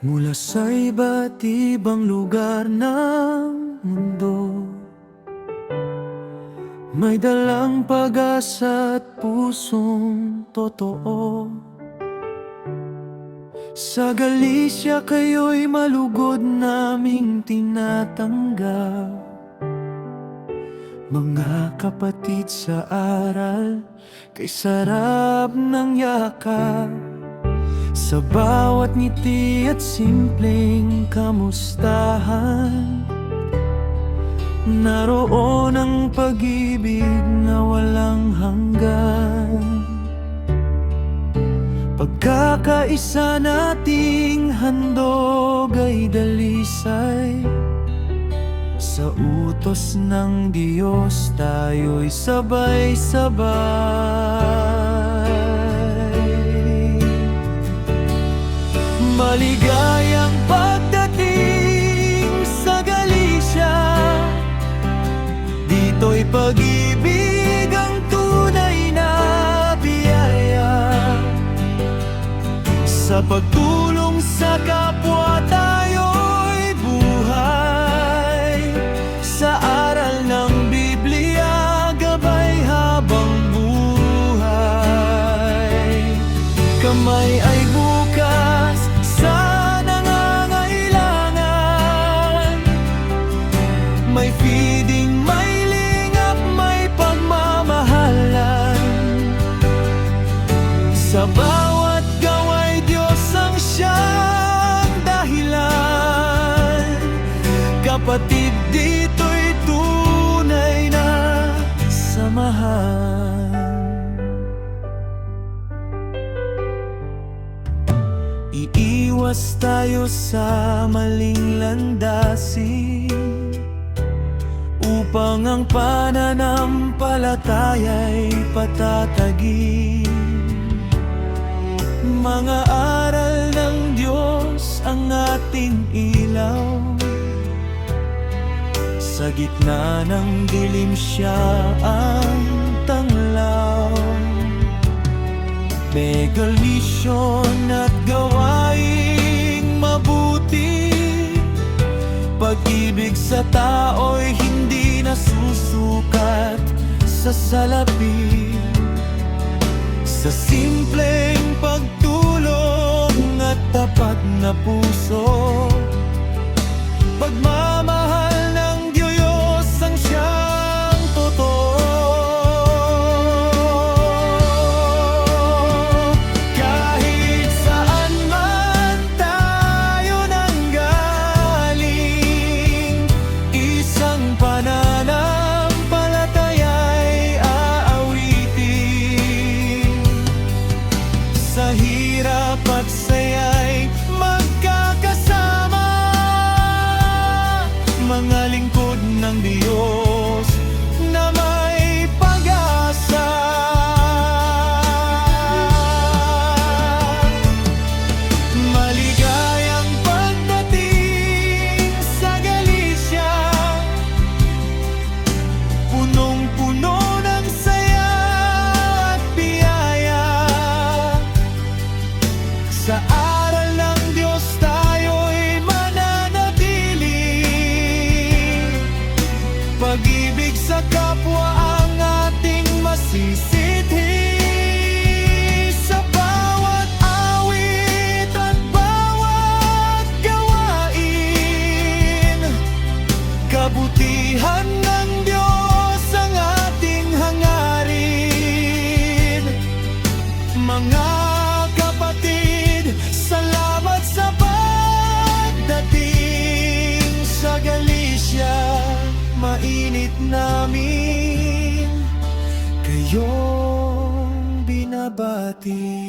Mula sa iba't ibang lugar ng mundo, may dalang pag-asa at pusong totoo. Sa Galicia kayo'y malugod naming tinatanggap, mga kapatid sa aral, kay sarap ng yakap. Sa bawat ngiti at simpleng kamustahan, naroon ang pag-ibig na walang hanggan. Pagkakaisa nating handog ay dalisay, sa utos ng Diyos tayo'y sabay-sabay. Maligayang pagdating sa Galicia, dito'y pag-ibig ang tunay na biyaya. Sa pagtulong sa kapwa tayo'y buhay, sa aral ng Biblia gabay habang buhay. Kamay ay bukas sa nangangailangan, may feeding, may lingap, may pagmamahalan. Sa bawat gaway Diyos ang siyang dahilan. Kapatid, dito'y tunay na samahan. Iiwas tayo sa maling landasin, upang ang pananampalataya'y patatagin. Mga aral ng Diyos ang ating ilaw, sa gitna ng dilim siya ang tanglaw. Megalisyon at gawaing mabuti, pag-ibig sa tao'y hindi nasusukat sa salapi. Sa simpleng pagtulong at tapat na puso, pagmamahal ng Diyos ang siyang totoo. Kahit saan man tayo nanggaling, isang pananampalataya'y aawitin. Sa hirap at saya'y magkakasama, mga lingkod ng Diyos na may pag-asa. Maligayang pagdating sa Galicia, punong-puno ng saya at biyaya. Sa aral ng Diyos tayo'y mananatili, pag-ibig sa kapwa ang ating masisithi. Sa bawat awit at bawat gawain, kabutihan ng Diyos ang ating hangarin. Mga kapatid, salamat sa pagdating sa Galicia. Mainit namin kayong binabati.